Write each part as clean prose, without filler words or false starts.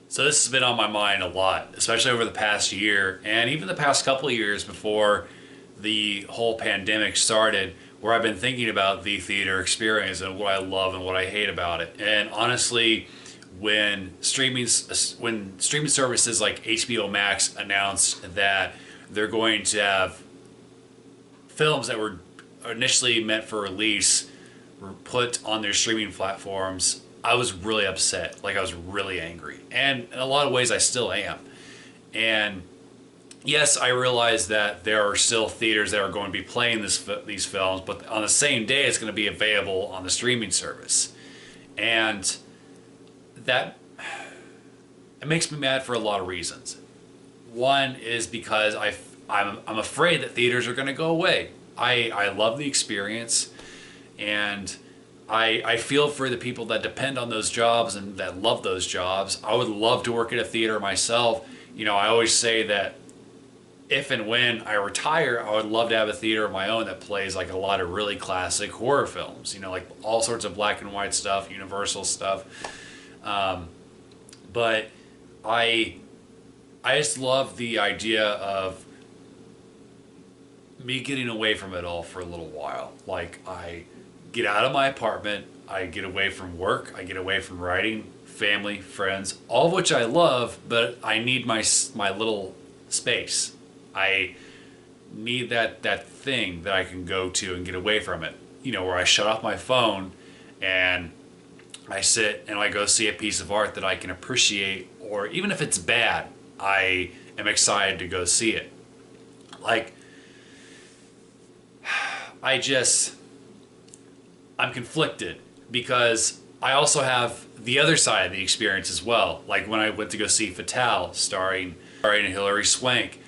So this has been on my mind a lot, especially over the past year and even the past couple of years before the whole pandemic started, where I've been thinking about the theater experience and what I love and what I hate about it. And honestly, when streaming services like HBO Max announced that they're going to have films that were initially meant for release were put on their streaming platforms, I was really upset. Like I was really angry, and in a lot of ways, I still am. And yes, I realize that there are still theaters that are going to be playing these films, but on the same day, it's going to be available on the streaming service, and that it makes me mad for a lot of reasons. One is because I'm afraid that theaters are going to go away. I love the experience, and I feel for the people that depend on those jobs and that love those jobs. I would love to work at a theater myself. You know, I always say that if and when I retire, I would love to have a theater of my own that plays like a lot of really classic horror films, you know, like all sorts of black and white stuff, Universal stuff. But I I just love the idea of me getting away from it all for a little while. Like I get out of my apartment, I get away from work, I get away from writing, family, friends, all of which I love, but I need my little space. I need that thing that I can go to and get away from it. You know, where I shut off my phone and I sit and I go see a piece of art that I can appreciate, or even if it's bad, I am excited to go see it. Like I just I'm conflicted because I also have the other side of the experience as well. Like when I went to go see Fatale, starring Hilary Swank.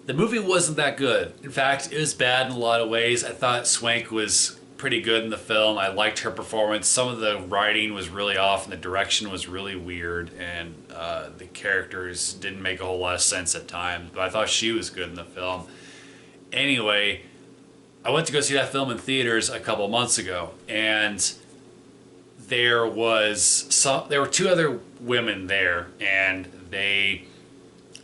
The movie wasn't that good. In fact, it was bad in a lot of ways. I thought Swank was pretty good in the film. I liked her performance. Some of the writing was really off, and the direction was really weird, and the characters didn't make a whole lot of sense at times. But I thought she was good in the film. Anyway, I went to go see that film in theaters a couple months ago, and there were two other women there, and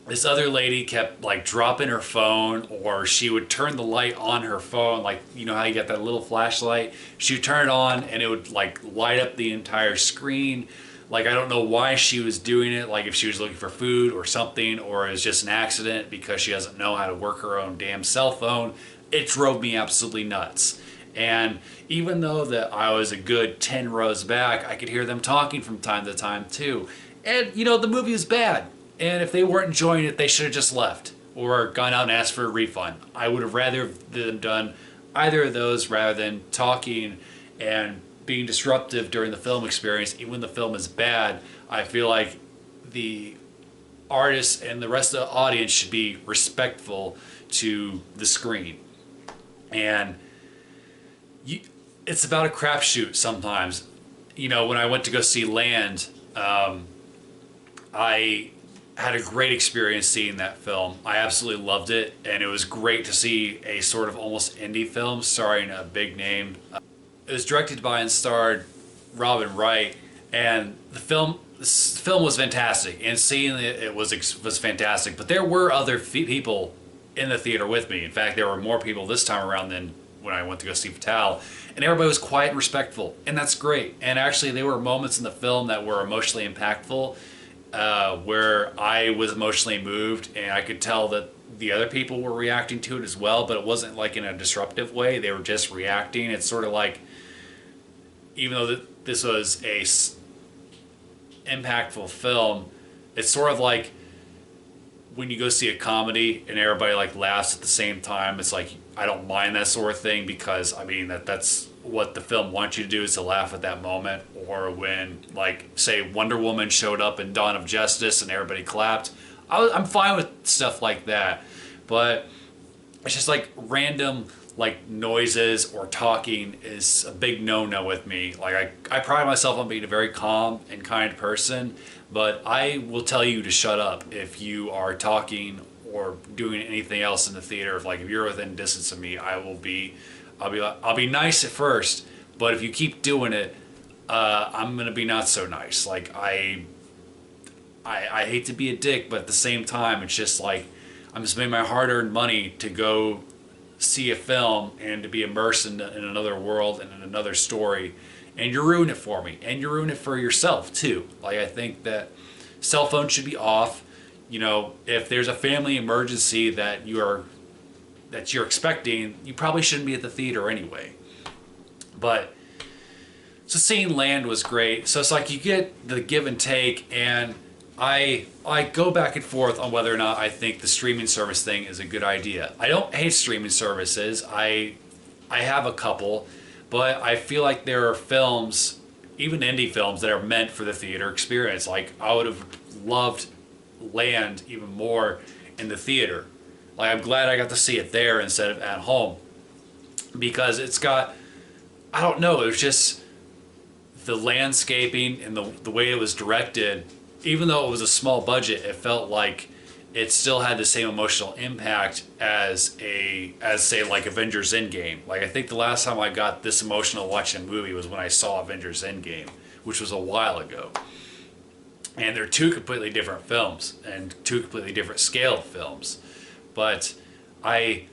this other lady kept like dropping her phone, or she would turn the light on her phone, like you know how you get that little flashlight. She would turn it on and it would like light up the entire screen. Like I don't know why she was doing it, like if she was looking for food or something, or it was just an accident because she doesn't know how to work her own damn cell phone. It drove me absolutely nuts. And even though that I was a good 10 rows back, I could hear them talking from time to time too. And you know, the movie was bad. And if they weren't enjoying it, they should have just left or gone out and asked for a refund. I would have rather them done either of those rather than talking and being disruptive during the film experience. Even when the film is bad, I feel like the artists and the rest of the audience should be respectful to the screen. And you, it's about a crapshoot sometimes. You know, when I went to go see Land, I had a great experience seeing that film. I absolutely loved it, and it was great to see a sort of almost indie film starring a big name. It was directed by and starred Robin Wright, and this film was fantastic, and seeing it was fantastic. But there were other people in the theater with me. In fact, there were more people this time around than when I went to go see Fatal, and everybody was quiet and respectful, and that's great. And actually, there were moments in the film that were emotionally impactful, where I was emotionally moved, and I could tell that the other people were reacting to it as well, but it wasn't like in a disruptive way. They were just reacting. It's sort of like, even though this was impactful film, it's sort of like when you go see a comedy and everybody like laughs at the same time. It's like I don't mind that sort of thing, because I mean that's what the film wants you to do, is to laugh at that moment. Or when like say Wonder Woman showed up in Dawn of Justice and everybody clapped. I'm fine with stuff like that, but it's just like random like noises or talking is a big no-no with me. Like I pride myself on being a very calm and kind person, but I will tell you to shut up if you are talking or doing anything else in the theater. If like if you're within distance of me, I'll be nice at first, but if you keep doing it, I'm gonna be not so nice. Like I hate to be a dick, but at the same time, it's just like I'm spending my hard-earned money to go see a film and to be immersed in another world and in another story, and you ruin it for me, and you ruin it for yourself too. Like, I think that cell phones should be off. You know, if there's a family emergency that you're expecting, you probably shouldn't be at the theater anyway. But so seeing Land was great. So it's like you get the give and take, and I go back and forth on whether or not I think the streaming service thing is a good idea. I don't hate streaming services. I have a couple, but I feel like there are films, even indie films, that are meant for the theater experience. Like, I would have loved Land even more in the theater. Like, I'm glad I got to see it there instead of at home, because it's got, I don't know, it was just the landscaping and the way it was directed. Even though it was a small budget, it felt like it still had the same emotional impact as say like Avengers Endgame. Like, I think the last time I got this emotional watching a movie was when I saw Avengers Endgame, which was a while ago. And they're two completely different films and two completely different scale films. But I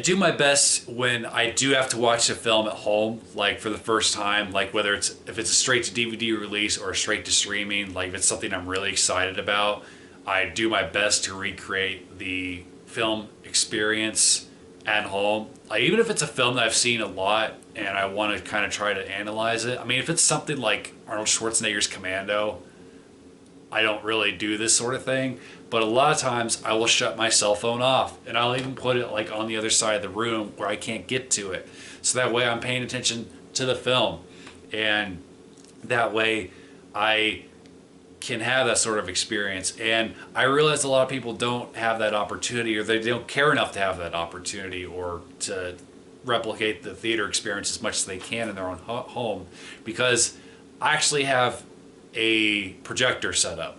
do my best when I do have to watch a film at home, like for the first time, like whether if it's a straight to DVD release or straight to streaming, like if it's something I'm really excited about, I do my best to recreate the film experience at home. Like, even if it's a film that I've seen a lot and I want to kind of try to analyze it. I mean, if it's something like Arnold Schwarzenegger's Commando, I don't really do this sort of thing. But a lot of times I will shut my cell phone off, and I'll even put it like on the other side of the room where I can't get to it. So that way I'm paying attention to the film, and that way I can have that sort of experience. And I realize a lot of people don't have that opportunity, or they don't care enough to have that opportunity, or to replicate the theater experience as much as they can in their own home, because I actually have a projector set up.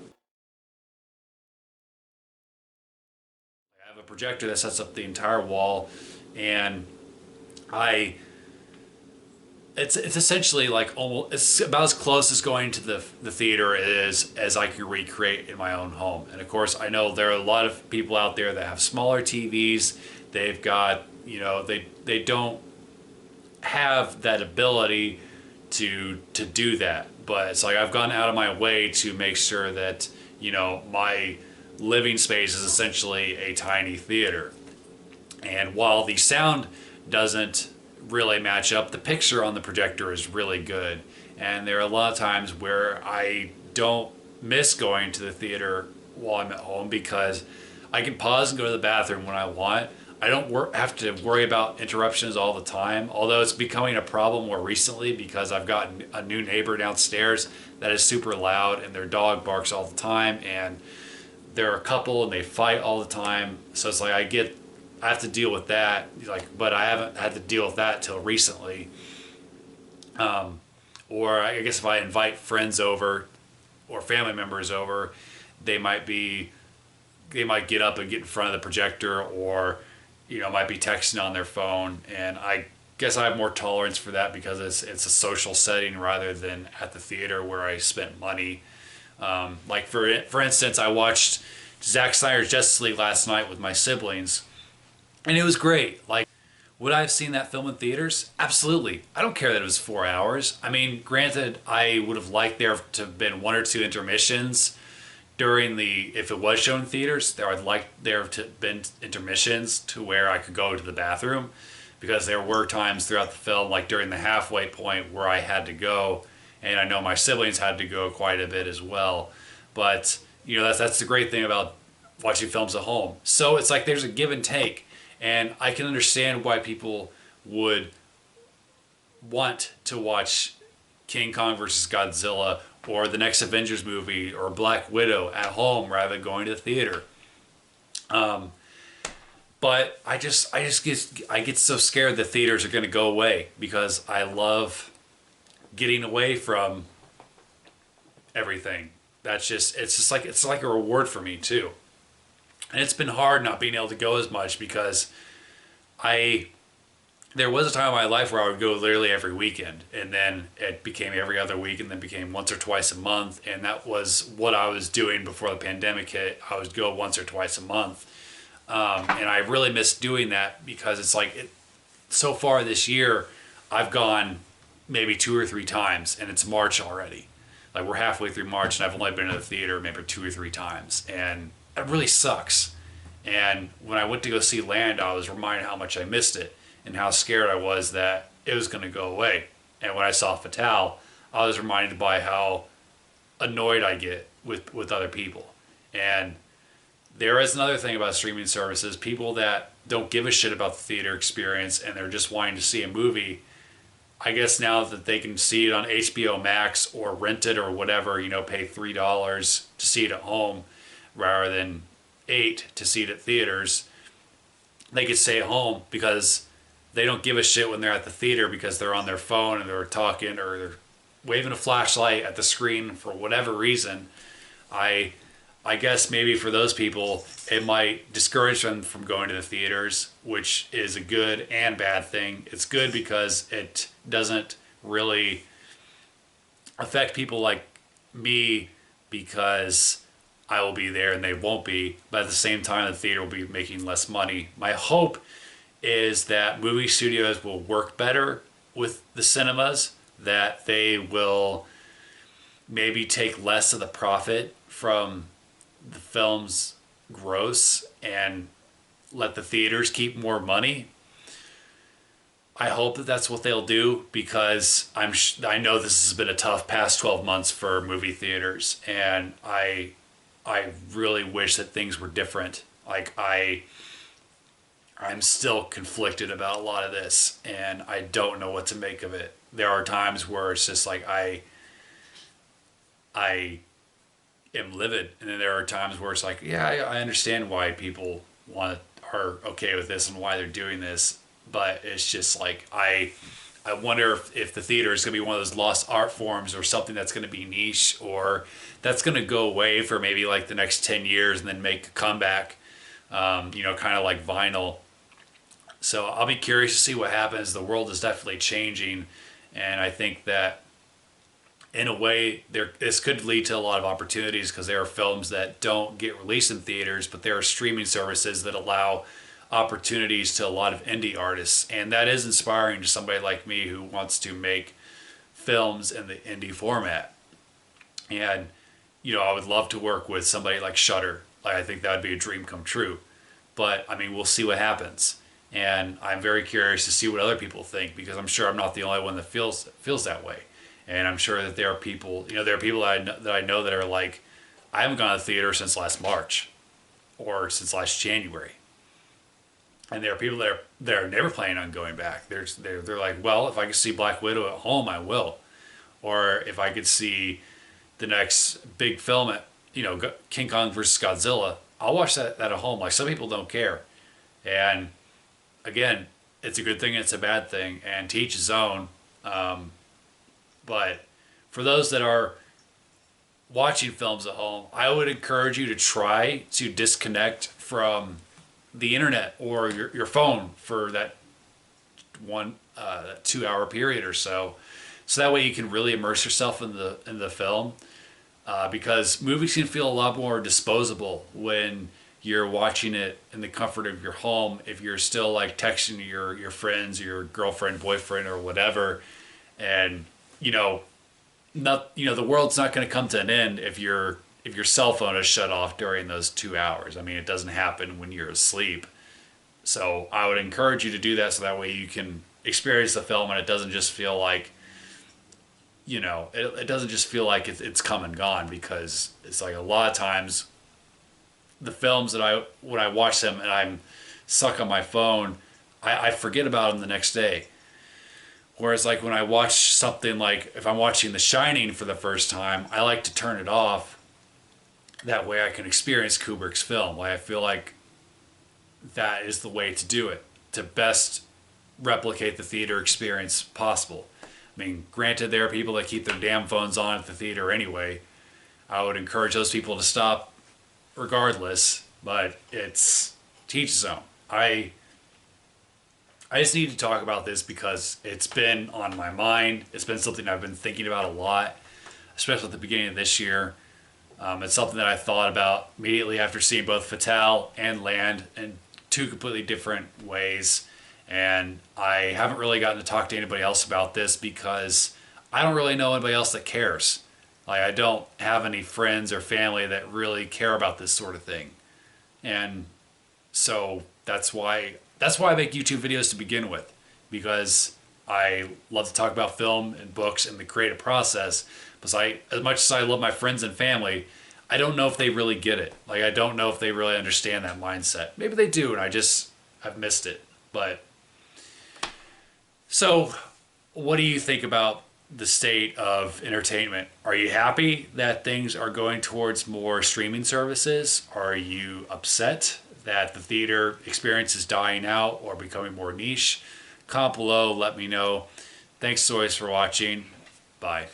I have a projector that sets up the entire wall, and I it's essentially like almost, it's about as close as going to the theater is as I can recreate in my own home. And of course, I know there are a lot of people out there that have smaller TVs. They've got, you know, they don't have that ability to do that. But it's like I've gone out of my way to make sure that, you know, my living space is essentially a tiny theater. And while the sound doesn't really match up, the picture on the projector is really good. And there are a lot of times where I don't miss going to the theater while I'm at home, because I can pause and go to the bathroom when I want. I don't have to worry about interruptions all the time, although it's becoming a problem more recently because I've got a new neighbor downstairs that is super loud, and their dog barks all the time, and they're a couple and they fight all the time. So it's like I have to deal with that, like, but I haven't had to deal with that till recently. Or I guess if I invite friends over or family members over, they might get up and get in front of the projector, or, you know, might be texting on their phone. And I guess I have more tolerance for that because it's a social setting rather than at the theater where I spent money. Like for instance, I watched Zack Snyder's Justice League last night with my siblings, and it was great. Like, would I have seen that film in theaters? Absolutely. I don't care that it was 4 hours. I mean, granted, I would have liked there to have been one or two intermissions during if it was shown in theaters. I'd like there to have been intermissions to where I could go to the bathroom, because there were times throughout the film, like during the halfway point, where I had to go, and I know my siblings had to go quite a bit as well. But, you know, that's the great thing about watching films at home. So it's like there's a give and take. And I can understand why people would want to watch King Kong versus Godzilla or the next Avengers movie or Black Widow at home rather than going to the theater. But I get so scared that theaters are going to go away, because I love getting away from everything. It's like a reward for me too. And it's been hard not being able to go as much, because I there was a time in my life where I would go literally every weekend, and then it became every other week, and then became once or twice a month, and that was what I was doing before the pandemic hit. I would go once or twice a month, and I really miss doing that because it's like so far this year, I've gone maybe 2 or 3 times, and it's March already. Like we're halfway through March, and I've only been to the theater maybe 2 or 3 times, and it really sucks. And when I went to go see Land, I was reminded how much I missed it and how scared I was that it was going to go away. And when I saw Fatale, I was reminded by how annoyed I get with other people. And there is another thing about streaming services: people that don't give a shit about the theater experience and they're just wanting to see a movie. I guess now that they can see it on HBO Max or rent it or whatever, pay $3 to see it at home rather than 8 to see it at theaters, they could stay at home because they don't give a shit when they're at the theater because they're on their phone and they're talking or they're waving a flashlight at the screen for whatever reason. I I guess maybe for those people, it might discourage them from going to the theaters, which is a good and bad thing. It's good because it doesn't really affect people like me because I will be there and they won't be. But at the same time, the theater will be making less money. My hope is that movie studios will work better with the cinemas, that they will maybe take less of the profit from the film's gross and let the theaters keep more money. I hope that that's what they'll do because I know this has been a tough past 12 months for movie theaters, and I really wish that things were different. Like I'm still conflicted about a lot of this, and I don't know what to make of it. There are times where it's just like I am livid, and then there are times where it's like, yeah, I understand why people are okay with this and why they're doing this, but it's just like I wonder if the theater is going to be one of those lost art forms or something that's going to be niche or that's going to go away for maybe like the next 10 years and then make a comeback, kind of like vinyl. So I'll be curious to see what happens. The world is definitely changing, and I think that in a way this could lead to a lot of opportunities because there are films that don't get released in theaters, but there are streaming services that allow opportunities to a lot of indie artists, and that is inspiring to somebody like me who wants to make films in the indie format. And I would love to work with somebody like Shudder. Like I think that would be a dream come true. But I mean, we'll see what happens. And I'm very curious to see what other people think because I'm sure I'm not the only one that feels that way. And I'm sure that there are people, there are people that I know that are like, I haven't gone to the theater since last March or since last January. And there are people that are never planning on going back. They're like, well, if I could see Black Widow at home, I will. Or if I could see the next big film at, King Kong versus Godzilla, I'll watch that at home. Like some people don't care. And again, it's a good thing and it's a bad thing. And to each his own. But for those that are watching films at home, I would encourage you to try to disconnect from the internet or your phone for that 2 hour period or so that way you can really immerse yourself in the film, because movies can feel a lot more disposable when you're watching it in the comfort of your home. If you're still like texting your friends, your girlfriend, boyfriend, or whatever, and the world's not going to come to an end if your cell phone is shut off during those 2 hours. I mean, it doesn't happen when you're asleep. So I would encourage you to do that so that way you can experience the film and it doesn't just feel like, it doesn't just feel like it's come and gone, because it's like a lot of times the films that when I watch them and I'm stuck on my phone, I forget about them the next day. Whereas like when I watch something like, if I'm watching The Shining for the first time, I like to turn it off. That way I can experience Kubrick's film. Like I feel like that is the way to do it, to best replicate the theater experience possible. I mean, granted, there are people that keep their damn phones on at the theater anyway. I would encourage those people to stop regardless, but it's to each his own. I I just need to talk about this because it's been on my mind. It's been something I've been thinking about a lot, especially at the beginning of this year. It's something that I thought about immediately after seeing both Fatale and Land in two completely different ways. And I haven't really gotten to talk to anybody else about this because I don't really know anybody else that cares. Like, I don't have any friends or family that really care about this sort of thing. And so that's why I make YouTube videos to begin with, because I love to talk about film and books and the creative process. Because as much as I love my friends and family, I don't know if they really get it. Like, I don't know if they really understand that mindset. Maybe they do, and I've missed it. But so, what do you think about the state of entertainment? Are you happy that things are going towards more streaming services? Are you upset that the theater experience is dying out or becoming more niche? Comment below, let me know. Thanks as always for watching. Bye.